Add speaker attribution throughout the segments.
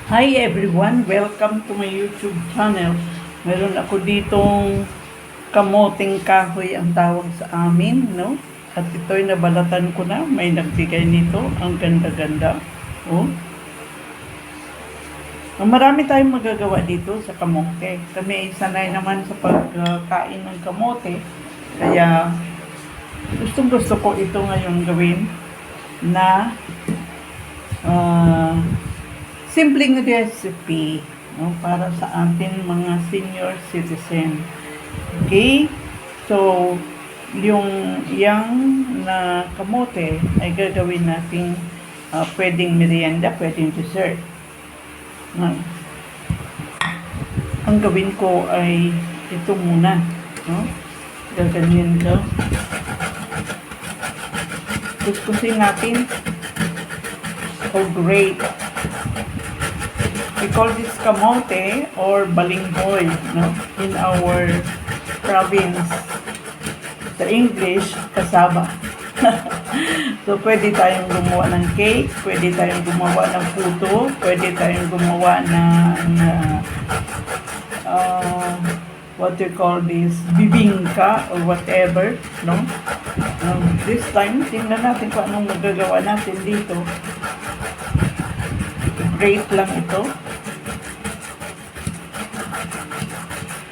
Speaker 1: Hi everyone! Welcome to my YouTube channel. Meron ako ditong kamoting kahoy ang tawag sa amin, no? At ito'y nabalatan ko na. May nagbigay nito. Ang ganda-ganda. Oh. Marami tayong magagawa dito sa kamote. Kami ay sanay naman sa pagkain ng kamote. Kaya gustong-gusto ko ito ngayon gawin na simpleng recipe, no, para sa ating mga senior citizen. Okay? So, yung na kamote ay gagawin natin pwedeng merienda, pwedeng dessert. Ang gawin ko ay ito muna. No? Gaganyan ko. Kuskusin natin o grate. We call this kamote or balinghoy, no? In our province. Sa English, kasaba. So, pwede tayong gumawa ng cake, pwede tayong gumawa ng puto, pwede tayong gumawa ng what you call this, bibingka or whatever, no? This time, tingnan natin kung anong magagawa natin dito. Grate lang ito.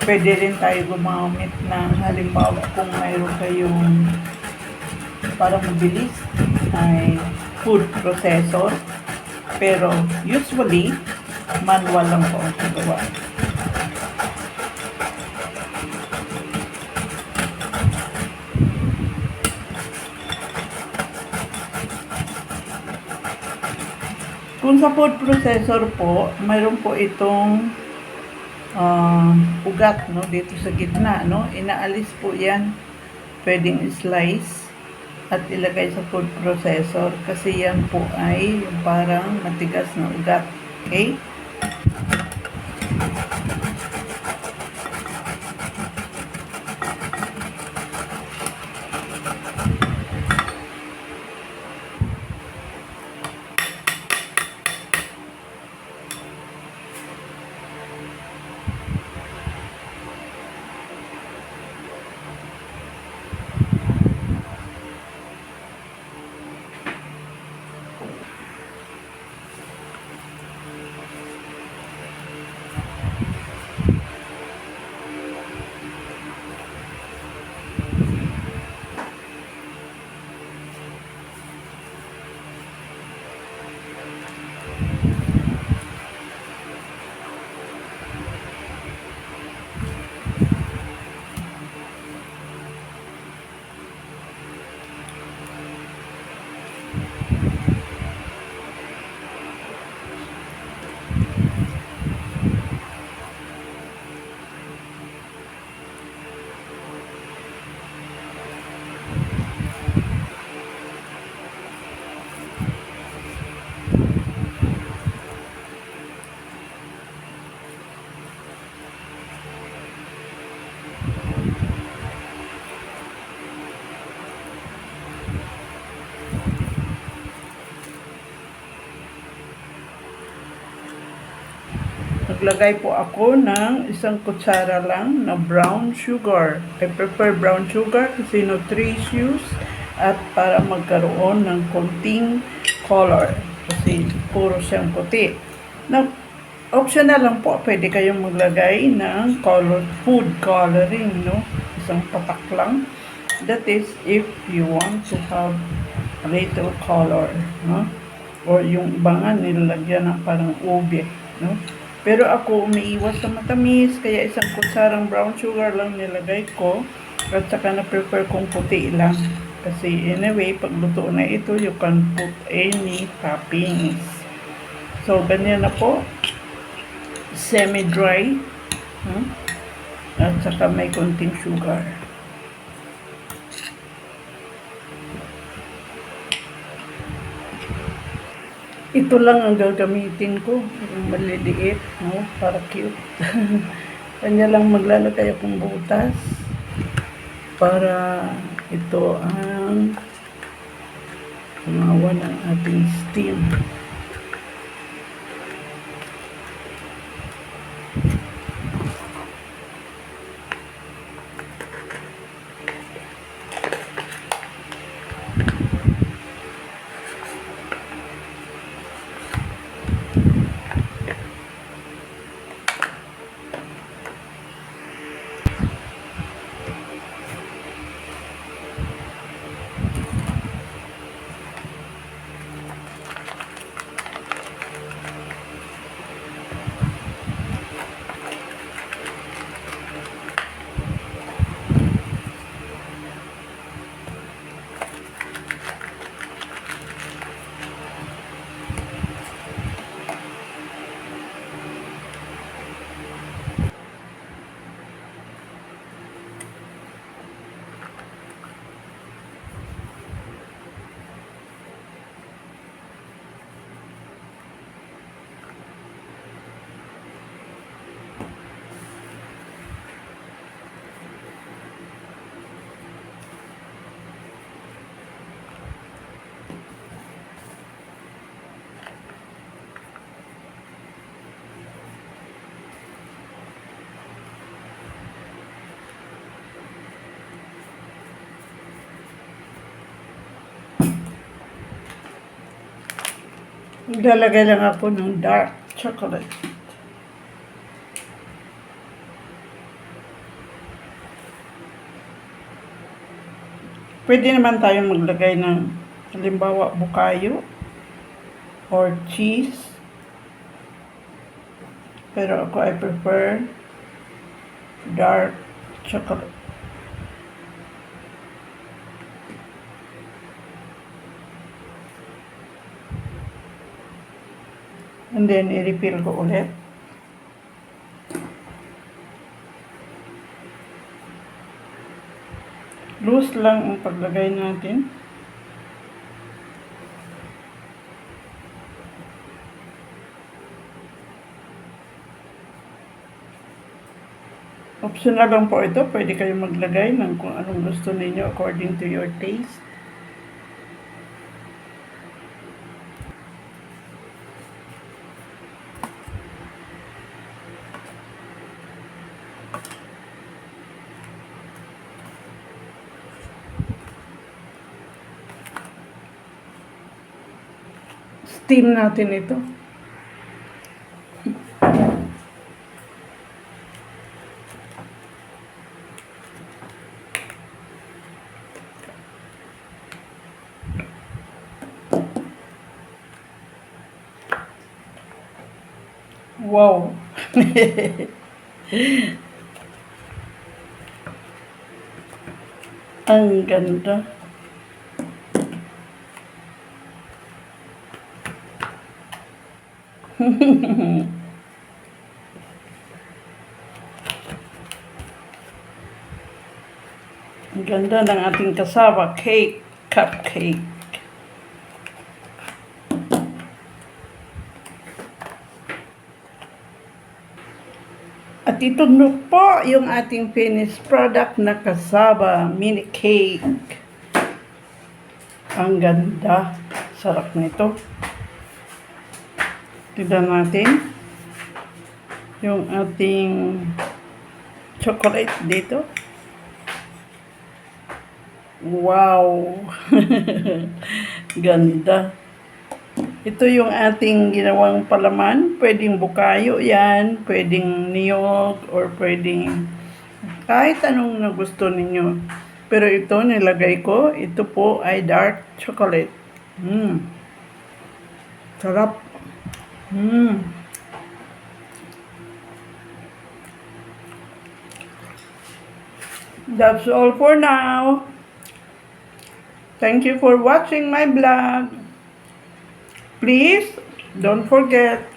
Speaker 1: Pwede rin tayo gumamit ng halimbawa kung mayroon kayong para mabilis ay food processor. Pero usually, manual lang po ang gawa. Kung sa food processor po, mayroon po itong ugat, no, dito sa gitna, no, inaalis po yan, pwedeng slice at ilagay sa food processor kasi yan po ay yung parang matigas na ugat. Okay? Naglagay po ako ng isang kutsara lang na brown sugar. I prefer brown sugar kasi nutritious at para magkaroon ng konting color. Kasi puro siyang puti. Now, optional lang po. Pwede kayong maglagay ng food coloring, no? Isang patak lang. That is if you want to have a little color, no? Or yung iba nga nilalagyan ng parang ube, no? Pero ako umiiwas sa matamis, kaya isang kutsarang brown sugar lang nilagay ko. At saka na-prefer kong puti lang. Kasi anyway, pag luto na ito, you can put any toppings. So, ganyan na po. Semi-dry. At saka may konting sugar. Ito lang ang gagamitin ko. Yung maliliit, no? Para cute. Kanya lang maglalagay akong butas. Para ito ang tumawa ng ating steam. Maglalagay lang ako ng dark chocolate. Pwede naman tayong maglagay ng halimbawa bukayo or cheese. Pero ako I prefer dark chocolate. And then i-refill ko ulit. Loose lang ang paglagay natin. Optional lang po ito. Pwede kayong maglagay ng kung anong gusto ninyo according to your taste. Steam natin ito. Wow! Ang ganda. Ang ganda ng ating cassava cake, cupcake. At ito na po yung ating finished product na cassava mini cake. Ang ganda. Sarap nito. Tignan natin yung ating chocolate dito. Wow! Ganda. Ito yung ating ginawang palaman. Pwedeng bukayo yan, pwedeng niyog, or pwedeng kahit anong nagusto ninyo. Pero ito nilagay ko, ito po ay dark chocolate. Sarap. That's all for now. Thank you for watching my vlog. Please don't forget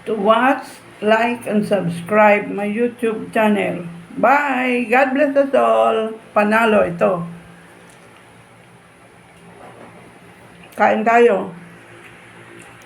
Speaker 1: to watch, like, and subscribe my YouTube channel. Bye! God bless us all. Panalo ito. Kain tayo.